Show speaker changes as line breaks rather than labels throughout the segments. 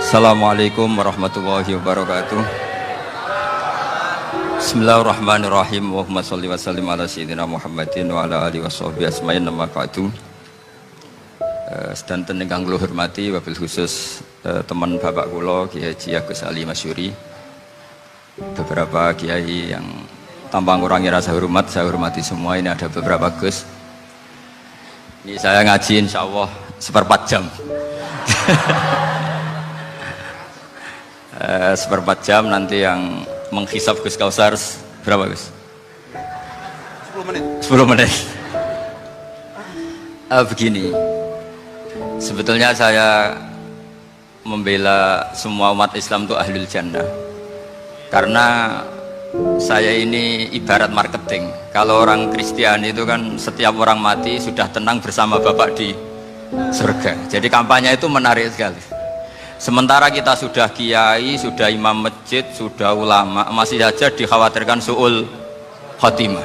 Assalamualaikum warahmatullahi wabarakatuh. Bismillahirrahmanirrahim. Allahumma sholli wa sallim ala sayyidina Muhammadin wa ala alihi washabbihi asma'in nama ba'du. Sedanten ingkang kula hormati wabil khusus teman bapak kula Kiai Haji Agus Ali Masyuri. Beberapa kiai yang tanpa ngurangi rasa hormat, saya hormati semua. Ini ada beberapa Gus. Ini saya ngaji insyaallah seperempat jam. Seperempat jam nanti yang menghisap Gus Kausar berapa Gus? 10 menit. 10 menit. Begini, sebetulnya saya membela semua umat Islam itu ahlul jannah, karena saya ini ibarat marketing. Kalau orang Kristiani itu kan setiap orang mati sudah tenang bersama Bapak di surga. Jadi kampanye itu menarik sekali. Sementara kita sudah kiai, sudah imam masjid, sudah ulama, masih saja dikhawatirkan su'ul khotimah.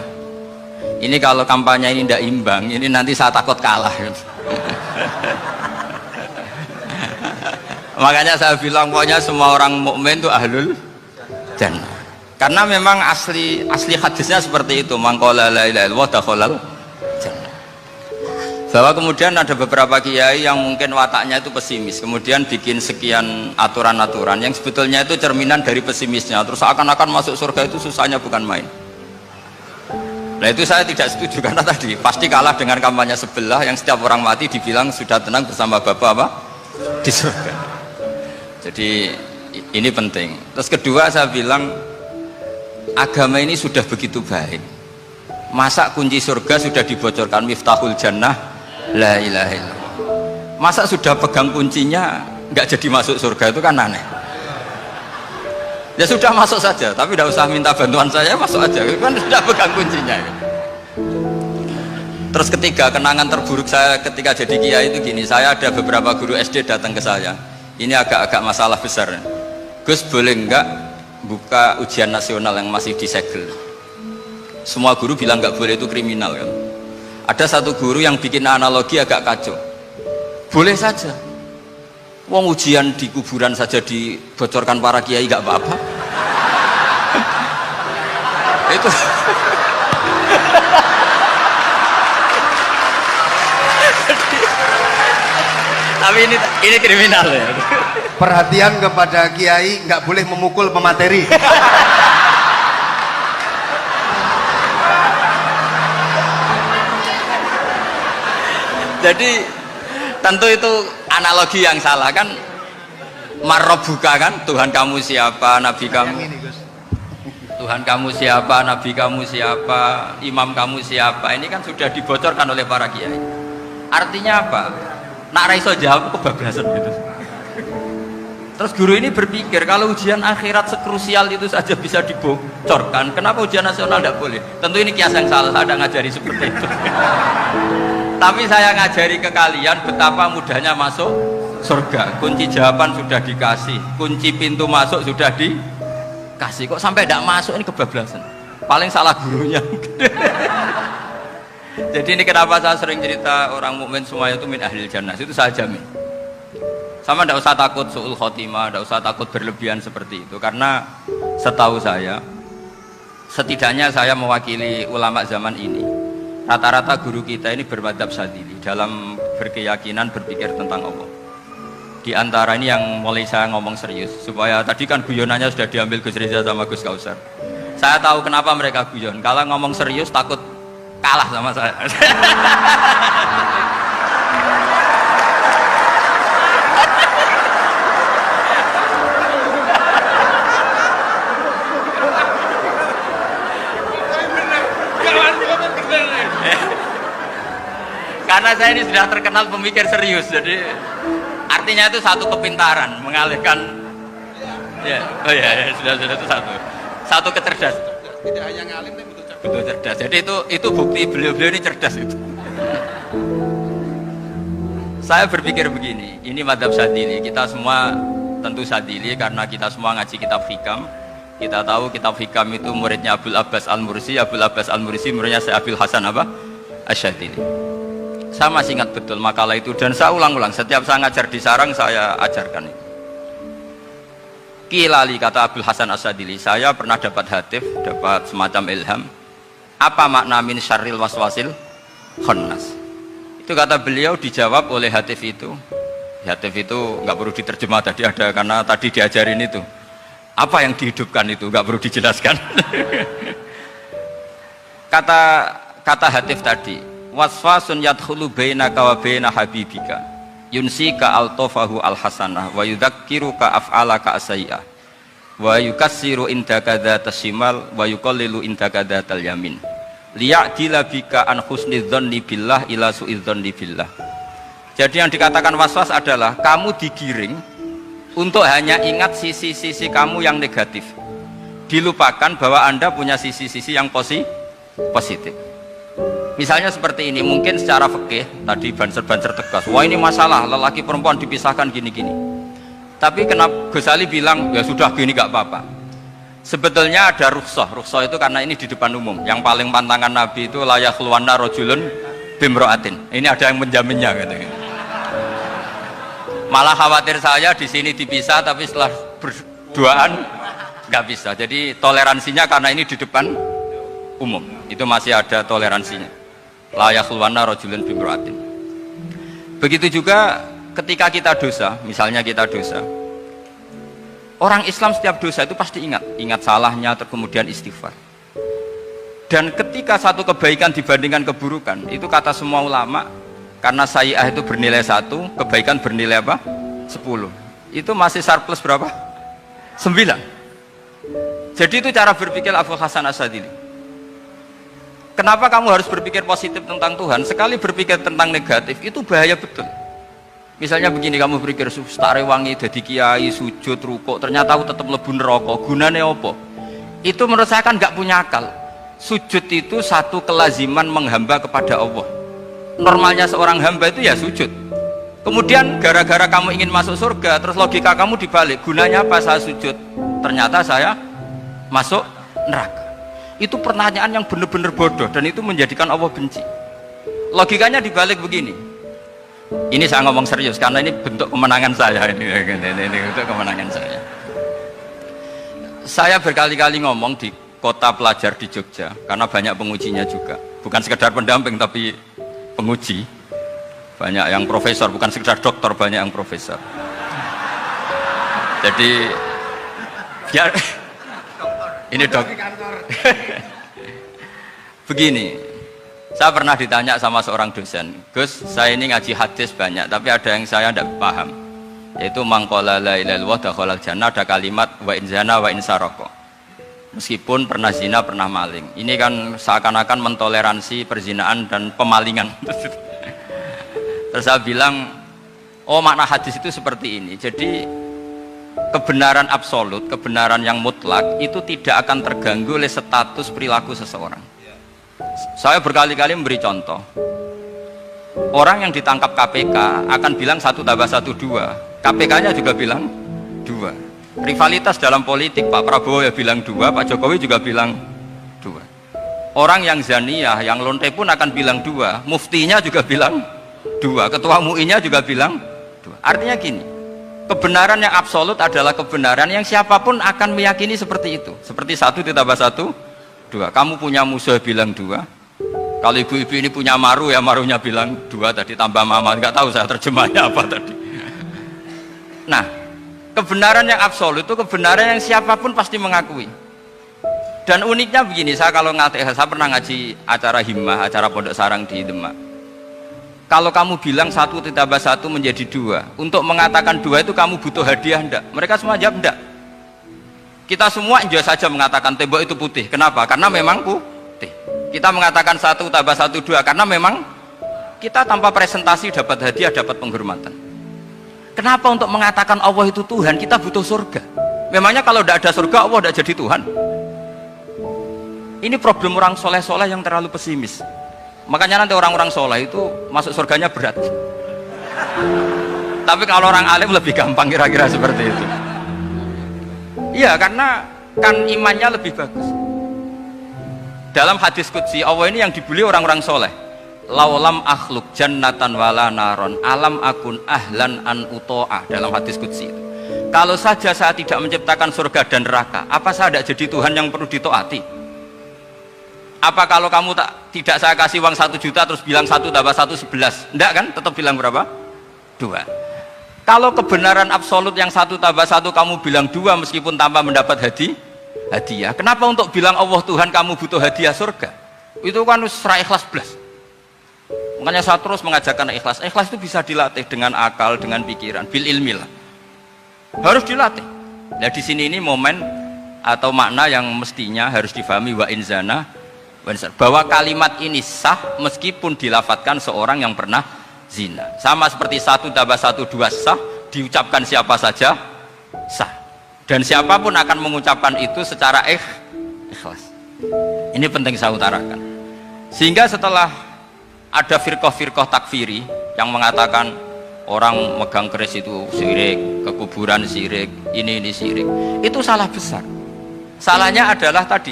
Ini kalau kampanye ini tidak imbang, ini nanti saya takut kalah. Makanya saya bilang pokoknya semua orang mukmin itu ahlul jannah. Karena memang asli hadisnya seperti itu, mangqala la ilaha illallah dakhalal jannah. Bahwa kemudian ada beberapa kiai yang mungkin wataknya itu pesimis, kemudian bikin sekian aturan-aturan yang sebetulnya itu cerminan dari pesimisnya, terus akan-akan masuk surga itu susahnya bukan main. Nah itu saya tidak setuju, karena tadi pasti kalah dengan kampanye sebelah yang setiap orang mati dibilang sudah tenang bersama Bapak apa? Di surga. Jadi ini penting. Terus kedua saya bilang agama ini sudah begitu baik, masa kunci surga sudah dibocorkan, miftahul jannah la ilaha illallah. Masa sudah pegang kuncinya nggak jadi masuk surga, itu kan aneh. Ya sudah masuk saja, tapi tidak usah minta bantuan saya, masuk aja, kan sudah pegang kuncinya. Terus ketiga, kenangan terburuk saya ketika jadi kiai itu gini, saya ada beberapa guru SD datang ke saya, ini agak-agak masalah besar. Gus, boleh nggak buka ujian nasional yang masih disegel? Semua guru bilang nggak boleh, itu kriminal kan. Ada satu guru yang bikin analogi agak kacau. Boleh saja, wong ujian di kuburan saja dibocorkan para kiai nggak apa-apa. Itu tapi ini kriminal ya.
Perhatian kepada kiai, nggak boleh memukul pemateri.
Jadi tentu itu analogi yang salah kan. Marrobuka kan, Tuhan kamu siapa, nabi kamu, Tuhan kamu siapa, nabi kamu siapa, imam kamu siapa. Ini kan sudah dibocorkan oleh para kiai. Artinya apa? Nak raiso jawab kebablasan gitu. Terus guru ini berpikir, kalau ujian akhirat sekrusial itu saja bisa dibocorkan, kenapa ujian nasional tidak boleh? Tentu ini kias yang salah, saya ada ngajari seperti itu. Tapi saya ngajari ke kalian betapa mudahnya masuk surga. Kunci jawaban sudah dikasih, kunci pintu masuk sudah dikasih. Kok sampai tidak masuk, ini kebablasan. Paling salah gurunya. Jadi ini kenapa saya sering cerita orang mukmin semuanya itu min ahlil jannah, itu saya jamin. Sama tidak usah takut su'ul khotimah, tidak usah takut berlebihan seperti itu. Karena setahu saya, setidaknya saya mewakili ulama zaman ini, rata-rata guru kita ini bermadzhab Syadzili dalam berkeyakinan berpikir tentang Allah. Di antara ini yang mulai saya ngomong serius, supaya tadi kan guyonannya sudah diambil Gus Reza sama Gus Kausar. Saya tahu kenapa mereka guyon, kalau ngomong serius takut kalah sama saya. Karena saya ini sudah terkenal pemikir serius, jadi artinya itu satu kepintaran mengalihkan. Ya, oh ya, sudah itu satu kecerdasan. Tidak hanya ngalim tapi betul cerdas. Jadi itu bukti beliau-beliau ini cerdas itu. Saya berpikir begini, ini madzhab Syadzili, kita semua tentu Syadzili karena kita semua ngaji kitab hikam. Kita tahu kitab hikam itu muridnya Abul Abbas Al-Mursi, Abul Abbas Al-Mursi muridnya Syekh Abil Hasan apa? Asy-Syadzili. Saya masih ingat betul makalah itu, dan saya ulang-ulang setiap saya ngajar di sarang saya ajarkan itu. Kilali, kata Abdul Hasan As-Sadili, saya pernah dapat hatif, dapat semacam ilham. Apa makna min syarril waswasil khannas? Itu kata beliau dijawab oleh hatif itu. Hatif itu nggak perlu diterjemah tadi ada, karena tadi diajarin itu. Apa yang dihidupkan itu nggak perlu dijelaskan. kata hatif tadi, waswasun yadkhulu bainaka wa baina habibika. Yunsika altofahu alhasanah wa yudzakiruka af'alaka asyi'ah wa yukassiru indaka dzatas shimal wa yuqallilu indaka dzatal yamin liya'dila bika an husnidzanni billah ila su'idzanni billah. Jadi yang dikatakan waswas adalah kamu digiring untuk hanya ingat sisi-sisi kamu yang negatif, dilupakan bahwa Anda punya sisi-sisi yang positif. Misalnya seperti ini, mungkin secara fikih tadi banser-banser tegas, wah ini masalah lelaki perempuan dipisahkan gini-gini. Tapi kenapa Ghazali bilang ya sudah gini gak apa-apa. Sebetulnya ada rukhsah itu karena ini di depan umum. Yang paling pantangan Nabi itu la yakhluwanna rajulun bimra'atin. Ini ada yang menjaminnya katanya. Malah khawatir saya di sini dipisah tapi setelah berduaan nggak bisa. Jadi toleransinya karena ini di depan umum. Itu masih ada toleransinya. La yakhluwanna rajulun bimra'atin. Begitu juga ketika kita dosa, misalnya kita dosa, orang Islam setiap dosa itu pasti ingat salahnya, kemudian istighfar. Dan ketika satu kebaikan dibandingkan keburukan, itu kata semua ulama, karena sayyi'ah itu bernilai 1, kebaikan bernilai apa? 10. Itu masih surplus berapa? 9. Jadi itu cara berpikir Abdul Hasan As-Sadili. Kenapa kamu harus berpikir positif tentang Tuhan? Sekali berpikir tentang negatif itu bahaya betul. Misalnya begini, kamu berpikir stare wangi jadi kiai, sujud, rukuk, ternyata aku tetap lebu neraka. Gunane apa? Itu menurut saya kan nggak punya akal. Sujud itu satu kelaziman menghamba kepada Allah. Normalnya seorang hamba itu ya sujud. Kemudian gara-gara kamu ingin masuk surga, terus logika kamu dibalik. Gunanya apa saya sujud? Ternyata saya masuk neraka. Itu pertanyaan yang benar-benar bodoh dan itu menjadikan Allah benci. Logikanya dibalik begini. Ini saya ngomong serius karena ini bentuk kemenangan saya, ini bentuk kemenangan saya. Saya berkali-kali ngomong di kota pelajar di Jogja karena banyak pengujinya juga. Bukan sekedar pendamping tapi penguji. Banyak yang profesor, bukan sekedar dokter, banyak yang profesor. Jadi biar ini dok. Begini, saya pernah ditanya sama seorang dosen, Gus, saya ini ngaji hadis banyak, tapi ada yang saya tidak paham, yaitu mangkola la ilaha illallah dakhalal jannah, ada kalimat wa in zana wa in saraka. Meskipun pernah zina, pernah maling. Ini kan seakan-akan mentoleransi perzinaan dan pemalingan. Terus saya bilang, oh makna hadis itu seperti ini. Jadi kebenaran absolut, kebenaran yang mutlak itu tidak akan terganggu oleh status perilaku seseorang. Saya berkali-kali memberi contoh. Orang yang ditangkap KPK akan bilang 1 tambah 1 2. KPK-nya juga bilang 2. Rivalitas dalam politik, Pak Prabowo ya bilang 2, Pak Jokowi juga bilang 2. Orang yang zaniyah, yang lonte pun akan bilang 2. Muftinya juga bilang 2. Ketua MUI-nya juga bilang 2. Artinya gini, kebenaran yang absolut adalah kebenaran yang siapapun akan meyakini seperti itu. Seperti 1 ditambah 1 2. Kamu punya musuh bilang 2. Kalau ibu-ibu ini punya maru ya marunya bilang 2 tadi tambah mama. Nggak tahu saya terjemahnya apa tadi. Nah, kebenaran yang absolut itu kebenaran yang siapapun pasti mengakui. Dan uniknya begini, saya kalau saya pernah ngaji acara himmah, acara pondok sarang di Demak. Kalau kamu bilang 1 ditambah 1 menjadi 2, untuk mengatakan 2 itu kamu butuh hadiah enggak? Mereka semua jawab enggak. Kita semua enjoy saja mengatakan tembok itu putih. Kenapa? Karena memang putih. Kita mengatakan 1 tambah 1 2 karena memang kita tanpa presentasi dapat hadiah, dapat penghormatan. Kenapa untuk mengatakan Allah itu Tuhan kita butuh surga? Memangnya kalau tidak ada surga Allah tidak jadi Tuhan? Ini problem orang soleh-soleh yang terlalu pesimis. Makanya nanti orang-orang soleh itu masuk surganya berat. Tapi kalau orang alim lebih gampang kira-kira seperti itu. Iya, karena kan imannya lebih bagus. Dalam hadis qudsi Allah ini yang dibuli orang-orang soleh. Laulam akhluk jannatan wala naron alam akun ahlan an uto'ah. Dalam hadis qudsi itu, Kalau saja saya tidak menciptakan surga dan neraka, apa saya tidak jadi Tuhan yang perlu ditaati? Apa kalau kamu tidak saya kasih uang 1 juta terus bilang 1 tambah 1 11? Enggak kan? Tetap bilang berapa? 2. Kalau kebenaran absolut yang 1 tambah 1 kamu bilang 2 meskipun tanpa mendapat hadiah. Kenapa untuk bilang Allah Tuhan kamu butuh hadiah surga? Itu kan serai ikhlas belas. Makanya saya terus mengajarkan ikhlas. Ikhlas itu bisa dilatih dengan akal, dengan pikiran, bil ilmi lah. Harus dilatih. Nah di sini ini momen atau makna yang mestinya harus difahami wa inzana bahwa kalimat ini sah meskipun dilafatkan seorang yang pernah zina. Sama seperti 1 tambah 1 2 sah, diucapkan siapa saja sah. Dan siapapun akan mengucapkan itu secara ikhlas. Ini penting saya utarakan. Sehingga setelah ada firqah-firqah takfiri yang mengatakan orang megang keris itu syirik, ke kuburan syirik, ini syirik. Itu salah besar. Salahnya adalah tadi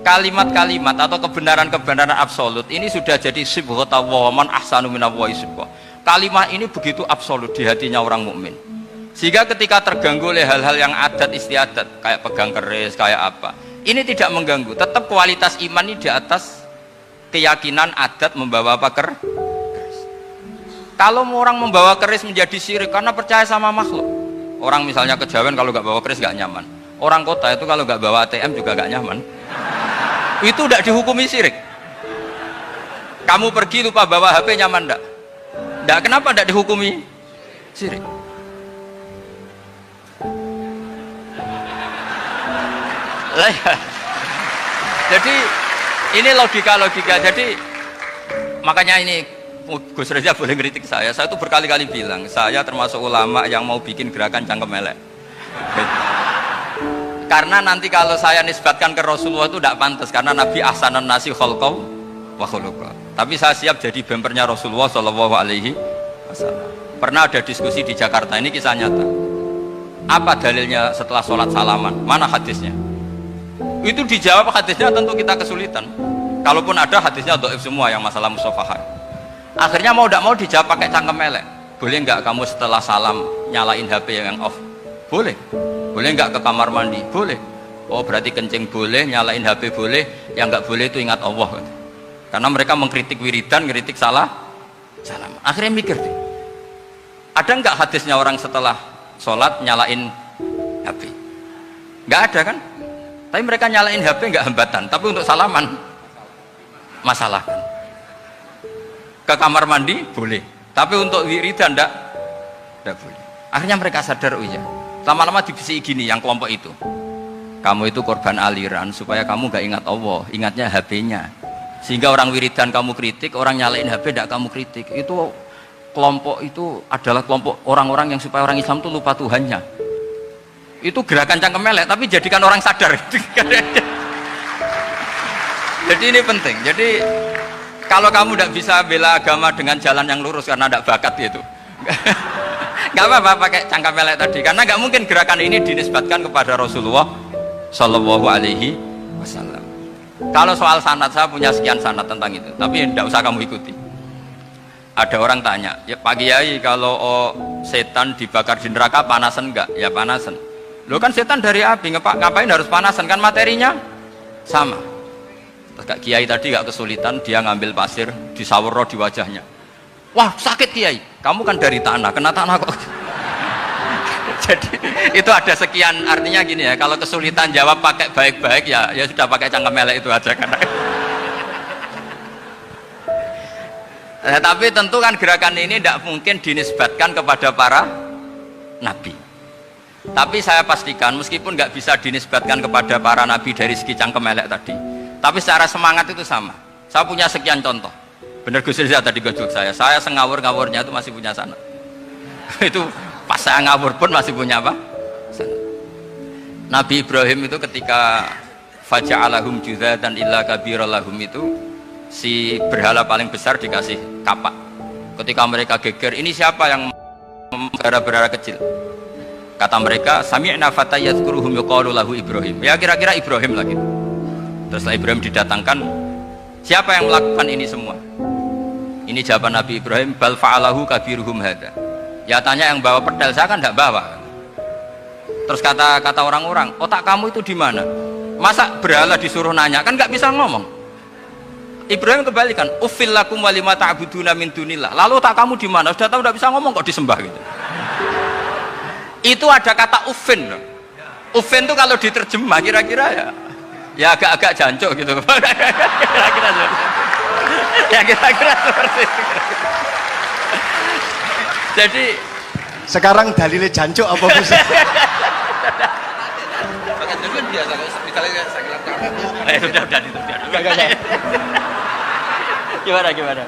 kalimat-kalimat atau kebenaran-kebenaran absolut ini sudah jadi sibghatullah man ahsanu minallahi sibghah. Kalimat ini begitu absolut di hatinya orang mukmin. Sehingga ketika terganggu oleh hal-hal yang adat istiadat kayak pegang keris, kayak apa, ini tidak mengganggu. Tetap kualitas iman ini di atas keyakinan adat membawa apa keris. Kalau orang membawa keris menjadi syirik karena percaya sama makhluk. Orang misalnya kejawen kalau nggak bawa keris nggak nyaman. Orang kota itu kalau nggak bawa ATM juga nggak nyaman. Itu tidak dihukumi syirik. Kamu pergi lupa bawa HP nyaman enggak? Enggak, kenapa tidak dihukumi syirik? Jadi ini logika-logika. Jadi makanya ini Gus Reza boleh ngeritik saya itu berkali-kali bilang saya termasuk ulama yang mau bikin gerakan cangkem elek. Karena nanti kalau saya nisbatkan ke Rasulullah itu tidak pantas karena Nabi ahsanan nasi khalqaw wa khuluqa. Tapi saya siap jadi bempernya Rasulullah Shallallahu Alaihi Wasallam. Pernah ada diskusi di Jakarta, ini kisah nyata. Apa dalilnya setelah sholat salaman? Mana hadisnya? Itu dijawab hadisnya tentu kita kesulitan. Kalaupun ada hadisnya dhaif semua yang masalah musafahat. Akhirnya mau tidak mau dijawab pakai cangkem elek. Boleh nggak kamu setelah salam nyalain HP yang off? Boleh. Boleh nggak ke kamar mandi? Boleh. Oh berarti kencing boleh, nyalain HP boleh, yang nggak boleh itu ingat Allah. Karena mereka mengkritik wiridan, ngeritik salam. Akhirnya mikir deh, ada nggak hadisnya orang setelah sholat nyalain HP? Nggak ada kan? Tapi mereka nyalain HP nggak hambatan, tapi untuk salaman masalah kan? Ke kamar mandi boleh, tapi untuk wiridan nggak boleh. Akhirnya mereka sadar, oh iya. Lama-lama dibisi gini yang kelompok itu, kamu itu korban aliran supaya kamu gak ingat Allah, ingatnya HP-nya. Sehingga orang wiridan kamu kritik, orang nyalain HP tidak kamu kritik. Itu kelompok itu adalah kelompok orang-orang yang supaya orang Islam itu lupa Tuhannya. Itu gerakan cangkem elek, tapi jadikan orang sadar. Jadi ini penting. Jadi kalau kamu tidak bisa bela agama dengan jalan yang lurus karena tidak bakat itu, nggak apa-apa pakai cangkem elek tadi, karena nggak mungkin gerakan ini dinisbatkan kepada Rasulullah Shallallahu Alaihi Wasallam. Kalau soal sanad, saya punya sekian sanad tentang itu, tapi tidak usah kamu ikuti. Ada orang tanya, ya Pak Kiai, kalau setan dibakar di neraka panasan enggak? Ya panasan. Lo kan setan dari api, ngapain harus panasan? Kan materinya sama. Terus Kak Kiai tadi gak kesulitan, dia ngambil pasir, disawero di wajahnya. Wah sakit Kiai, kamu kan dari tanah, kena tanah kok. Jadi itu ada sekian, artinya gini ya, kalau kesulitan jawab pakai baik-baik ya sudah pakai cangkem elek itu aja kan. Nah, tapi tentu kan gerakan ini tidak mungkin dinisbatkan kepada para nabi. Tapi saya pastikan meskipun nggak bisa dinisbatkan kepada para nabi dari segi cangkem elek tadi, tapi secara semangat itu sama. Saya punya sekian contoh. Bener Gus Rizal tadi gojok saya sengawur-ngawurnya itu masih punya sanad. Itu pas saya ngawur pun masih punya apa? Sanad. Nabi Ibrahim itu ketika faja'alahum juzatan illa kabiralahum itu, si berhala paling besar dikasih kapak. Ketika mereka geger, ini siapa yang memelihara berhala kecil? Kata mereka, sami'na fatan yadhkuruhum yuqalu lahu Ibrahim. Ya kira-kira Ibrahim lagi. Terus setelah Ibrahim didatangkan, siapa yang melakukan ini semua? Ini jawaban Nabi Ibrahim, bal fa'alahu kabiruhum hadza. Ya tanya yang bawa pedal, saya kan tidak bawa. Terus kata orang-orang, otak kamu itu di mana? Masa berhala disuruh nanya, kan nggak bisa ngomong. Ibrahim kembalikan, ufil lakum walima ta'buduna min dunillah. Lalu otak kamu di mana? Sudah tahu nggak bisa ngomong kok disembah gitu. Itu ada kata ufin. Ufin itu kalau diterjemah kira-kira ya agak-agak jancuk gitu. Kira-kira ya kira-kira seperti itu. Jadi
Sekarang dalilnya jancuk apa Gus?
Gimana?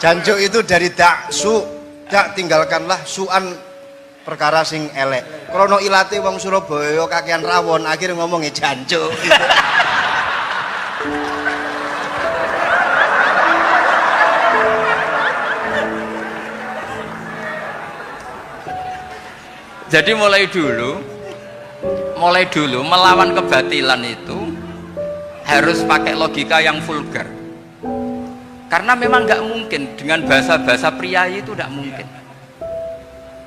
Jancuk itu dari su, tinggalkanlah suan perkara sing elek. Krono ilate wong Surabaya kakean rawon, akhirnya ngomongnya jancuk.
Jadi mulai dulu melawan kebatilan itu harus pakai logika yang vulgar. Karena memang nggak mungkin dengan bahasa-bahasa priayi itu nggak mungkin.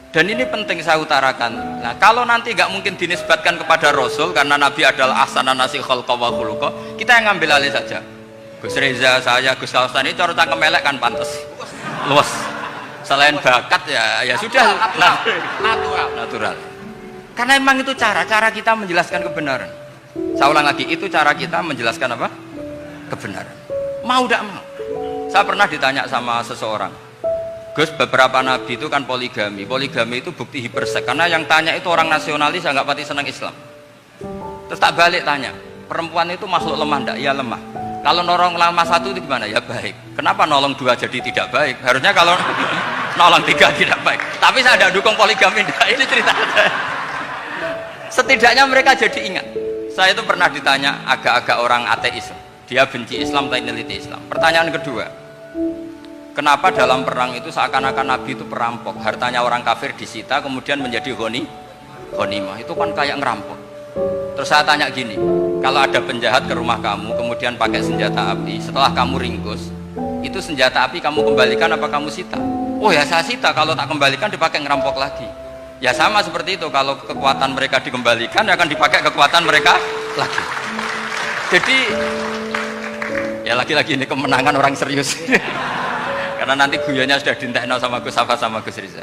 Dan ini penting saya utarakan. Nah, kalau nanti nggak mungkin dinisbatkan kepada Rasul karena Nabi adalah ahsanan nasi khalqa wa khuluqa, kita yang ngambil alih saja. Gus Reza, saya, Gus Kaustan ini cara cangkem elek kan pantas. Luas. Selain bakat ya sudah natural. Karena memang itu cara kita menjelaskan kebenaran. Saya ulang lagi, itu cara kita menjelaskan apa? Kebenaran. Mau tidak mau. Saya pernah ditanya sama seseorang, Gus, beberapa nabi itu kan poligami itu bukti hipersek. Karena yang tanya itu orang nasionalis yang nggak pati senang Islam. Terus tak balik tanya, perempuan itu makhluk lemah enggak? Ya lemah. Kalau nolong lama satu itu gimana? Ya baik. Kenapa nolong dua jadi tidak baik? Harusnya kalau nolong tiga tidak baik. Tapi saya tidak dukung poligami. Ini cerita saya. Setidaknya mereka jadi ingat. Saya itu pernah ditanya agak-agak orang ateis. Dia benci Islam tapi neliti Islam. Pertanyaan kedua, kenapa dalam perang itu seakan-akan Nabi itu perampok? Hartanya orang kafir disita kemudian menjadi ghanimah. Itu kan kayak ngerampok. Terus saya tanya gini, kalau ada penjahat ke rumah kamu kemudian pakai senjata api, setelah kamu ringkus, itu senjata api kamu kembalikan apa kamu sita? Oh ya saya sita, kalau tak kembalikan dipakai ngerampok lagi. Ya sama seperti itu, kalau kekuatan mereka dikembalikan akan dipakai kekuatan mereka lagi. Jadi ya lagi-lagi ini kemenangan orang serius. Karena nanti guyonnya sudah dintekno sama Gus Safa sama Gus Riza.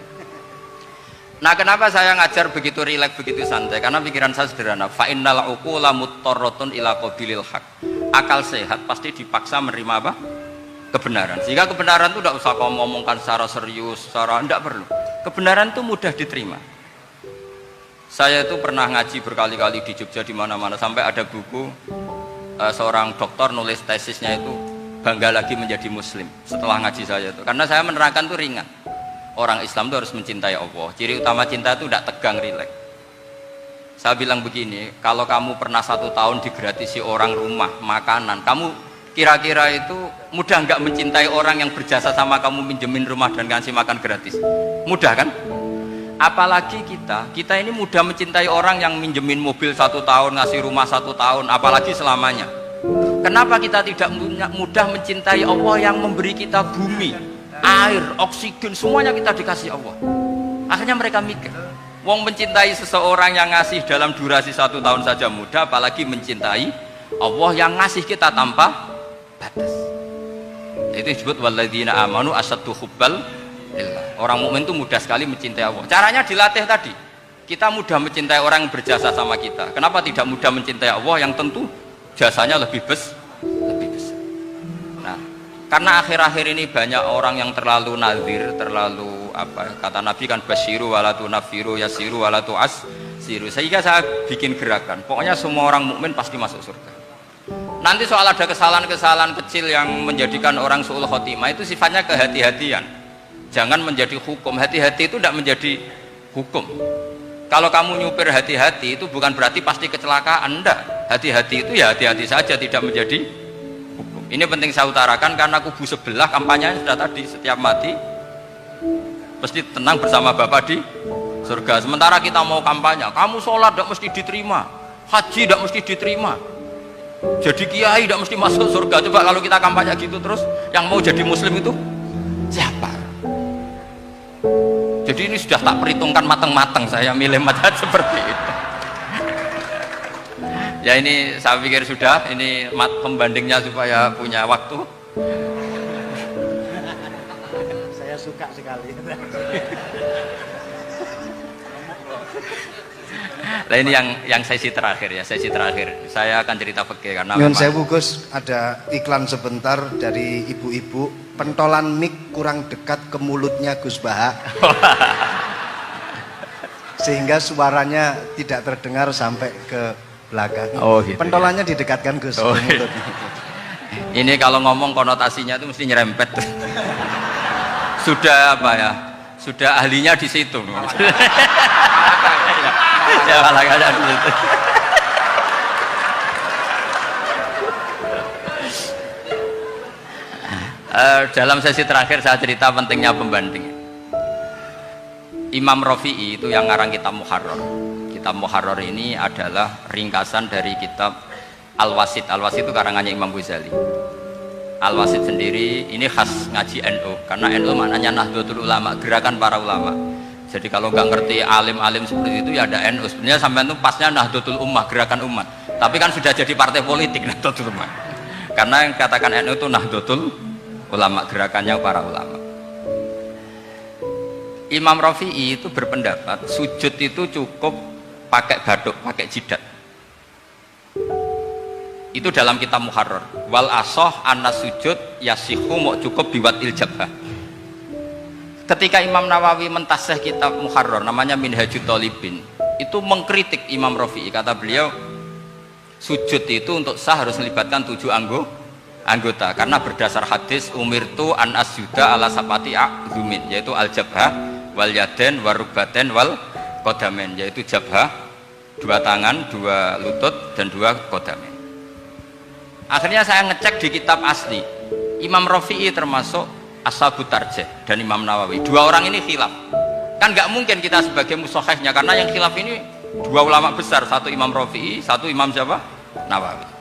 Nah, kenapa saya ngajar begitu rileks, begitu santai? Karena pikiran saya sederhana. Fa innal uqula muttarratun ila qabilil haq. Akal sehat pasti dipaksa menerima apa? Kebenaran. Sehingga kebenaran itu tidak usah kau ngomongkan secara serius, secara tidak perlu. Kebenaran itu mudah diterima. Saya itu pernah ngaji berkali-kali di Jogja di mana-mana sampai ada buku seorang dokter nulis tesisnya itu bangga lagi menjadi muslim setelah ngaji saya itu. Karena saya menerangkan itu ringan. Orang Islam itu harus mencintai Allah. Ciri utama cinta itu tidak tegang, rileks. Saya bilang begini, kalau kamu pernah 1 tahun digratisi orang rumah, makanan, kamu kira-kira itu mudah nggak mencintai orang yang berjasa sama kamu minjemin rumah dan kasih makan gratis? Mudah kan? Apalagi kita ini mudah mencintai orang yang minjemin mobil 1 tahun, ngasih rumah 1 tahun, apalagi selamanya. Kenapa kita tidak mudah mencintai Allah yang memberi kita bumi, air, oksigen, semuanya kita dikasih Allah? Akhirnya mereka mikir, wong mencintai seseorang yang ngasih dalam durasi 1 tahun saja mudah, apalagi mencintai Allah yang ngasih kita tanpa batas. Itu disebut walladzina amanu asaddu hubbal lillah. Orang mukmin itu mudah sekali mencintai Allah. Caranya dilatih tadi. Kita mudah mencintai orang yang berjasa sama kita. Kenapa tidak mudah mencintai Allah yang tentu jasanya lebih besar? Nah, karena akhir-akhir ini banyak orang yang terlalu nazir, terlalu apa? Kata Nabi kan basyiru walatu nafiru yasiru walatu asiru. Sehingga saya bikin gerakan. Pokoknya semua orang mukmin pasti masuk surga. Nanti soal ada kesalahan-kesalahan kecil yang menjadikan orang su'ul khotimah itu sifatnya kehati-hatian. Jangan menjadi hukum. Hati-hati itu tidak menjadi hukum. Kalau kamu nyupir hati-hati itu bukan berarti pasti kecelakaan. Enggak. Hati-hati itu ya hati-hati saja, tidak menjadi hukum. Ini penting saya utarakan karena kubu sebelah kampanyenya sudah tadi, setiap mati pasti tenang bersama Bapak di surga. Sementara kita mau kampanye, kamu sholat tidak mesti diterima, haji tidak mesti diterima, jadi kiai tidak mesti masuk surga. Coba kalau kita kampanye gitu terus, yang mau jadi muslim itu siapa? Jadi ini sudah tak perhitungkan matang-matang saya milih mazhab seperti itu. Ya ini saya pikir sudah, ini pembandingnya supaya punya waktu.
Saya suka sekali.
Nah ini yang sesi terakhir ya, sesi terakhir. Saya akan cerita fikih karena
Nyun sewu Gus, ada iklan sebentar dari ibu-ibu, pentolan mic kurang dekat ke mulutnya Gus Baha. Sehingga suaranya tidak terdengar sampai ke belakang.
Oh, gitu,
pentolannya didekatkan Gus ke mulut.
Ini kalau ngomong konotasinya itu mesti nyerempet. Sudah apa ya? Sudah ahlinya di situ. Ya malah ada di situ. Dalam sesi terakhir saya cerita pentingnya pembanding. Imam Rafi'i itu yang ngarang kitab Muharrar. Kitab Muharrar ini adalah ringkasan dari kitab Al-Wasit. Al-Wasit itu karangannya Imam Ghazali. Al-Wasit sendiri ini khas ngaji NU, karena NU maknanya Nahdlatul Ulama, gerakan para ulama. Jadi kalau nggak ngerti alim-alim seperti itu ya ada NU. Sebenarnya sampai itu pasnya Nahdlatul Ummah, gerakan umat. Tapi kan sudah jadi partai politik Nahdlatul Ummah. Karena yang katakan NU itu Nahdlatul Ulama, gerakannya para ulama. Imam Rafi'i itu berpendapat sujud itu cukup pakai baduk, pakai jidat. Itu dalam kitab Muharrar. Wal asoh anas sujud yasihu mau cukup biwatil jabhah. Ketika Imam Nawawi mentasih kitab Muharrar namanya Minhajut Thalibin, itu mengkritik Imam Rafi'i. Kata beliau sujud itu untuk sah harus melibatkan 7 anggota, karena berdasar hadis umirtu an asjuda ala sapati a'zumin, yaitu al jabhah wal yaden warubaten wal kodamen, yaitu jabhah 2 tangan, 2 lutut dan 2 kodamen. Akhirnya saya ngecek di kitab asli, Imam Rafi'i termasuk Ashabut Tarjih dan Imam Nawawi. 2 orang ini khilaf. Kan nggak mungkin kita sebagai musohehnya, karena yang khilaf ini 2 ulama besar, satu Imam Rafi'i, satu Imam siapa? Nawawi.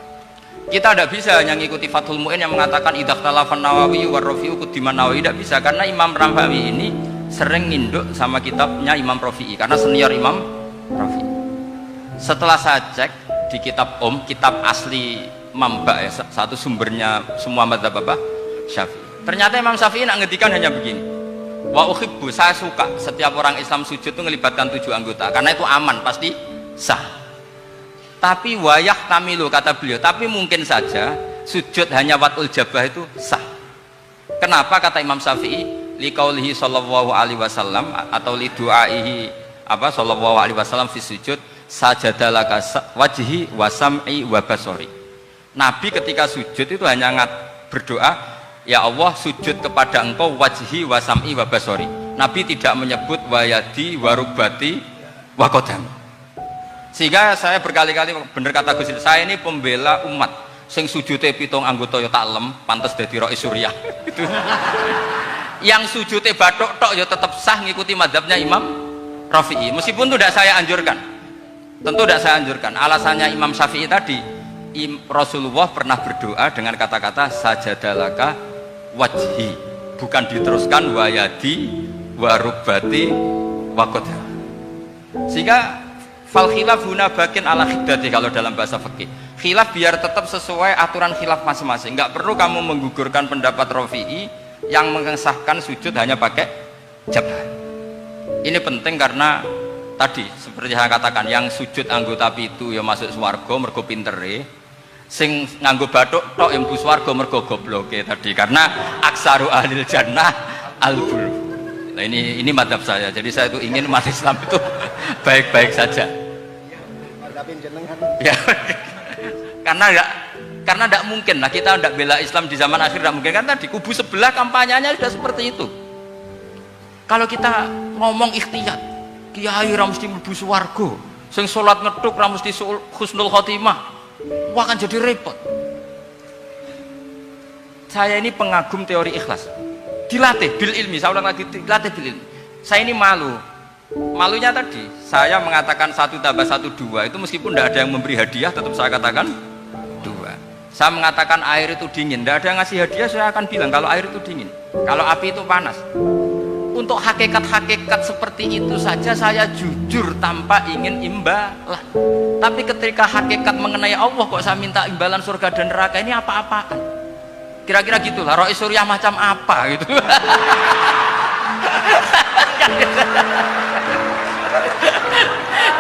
Kita tidak bisa hanya ngikuti Fathul Mu'in yang mengatakan idza khtalafan Nawawi war Rafi'u quddiman Nawawi, tidak bisa, karena Imam Nawawi ini sering nginduk sama kitabnya Imam Rafi'i karena senior Imam Rafi'i. Setelah saya cek di kitab kitab asli Mamba ya, satu sumbernya semua madzhab apa? Syafi'i. Ternyata Imam Syafi'i nak ngedikan hanya begini. Wa uhibbu, saya suka setiap orang Islam sujud itu melibatkan 7 anggota karena itu aman, pasti sah. Tapi wayah tamilu, kata beliau, tapi mungkin saja sujud hanya watul jabah itu sah. Kenapa kata Imam Syafi'i? Liqaulihi sallallahu alaihi wasallam atau li du'aihi apa sallallahu alaihi wasallam fi sujud sajadalaka wajhi wa sam'i wa basori. Nabi ketika sujud itu hanya berdoa, ya Allah sujud kepada engkau wajhi wa sam'i wa basori. Nabi tidak menyebut wayadi wa rubati wa qadam. Sehingga saya berkali-kali bener kata Gus, saya ini pembela umat sing sujute 7 anggota ya tak lem, pantes dadi Rais Suriah. Itu. Yang sujute bathuk tok ya tetap sah ngikuti mazhabnya Imam Rafi'i. Meskipun itu tidak saya anjurkan. Tentu tidak saya anjurkan. Alasannya Imam Syafi'i tadi, Rasulullah pernah berdoa dengan kata-kata sajadalaka wajhi, bukan diteruskan wayadi warubati wakoda. Sehingga fal khilaf huna bakin ala khiddati, kalau dalam bahasa fikih khilaf biar tetap sesuai aturan khilaf masing-masing. Nggak perlu kamu menggugurkan pendapat Rafi'i yang mengesahkan sujud hanya pakai jabah. Ini penting karena tadi seperti saya katakan, yang sujud anggota itu ya masuk swarga mergo pintere, sing nganggo bathuk tok yang mlebu swarga mergo gobloke tadi, karena aksaru ahlil jannah al-bul. Nah ini madhab saya, jadi saya itu ingin umat Islam itu baik-baik saja ya. Karena tidak mungkin lah kita tidak bela Islam di zaman akhir, tidak mungkin, kan tadi kubu sebelah kampanyenya sudah seperti itu. Kalau kita ngomong ikhtiyat, kiai ra mesti mlebu swarga, sing salat ngethuk ra mesti husnul khotimah, wah kan jadi repot. Saya ini pengagum teori ikhlas, dilatih bil ilmi, saya ulang lagi, dilatih bil ilmi. Saya ini malunya tadi saya mengatakan 1 tambah 1 2, itu meskipun tidak ada yang memberi hadiah tetap saya katakan 2. Saya mengatakan air itu dingin, tidak ada yang ngasih hadiah, saya akan bilang kalau air itu dingin, kalau api itu panas. untuk hakikat-hakikat seperti itu saja saya jujur tanpa ingin imbalan. Tapi ketika hakikat mengenai Allah kok saya minta imbalan surga dan neraka, ini apa-apaan? Kira-kira gitulah, Rois Suryah macam apa gitu.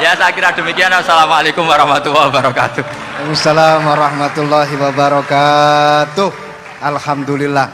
Ya saya kira demikian. Assalamualaikum warahmatullahi wabarakatuh.
Waalaikumsalam warahmatullahi wabarakatuh. Alhamdulillah.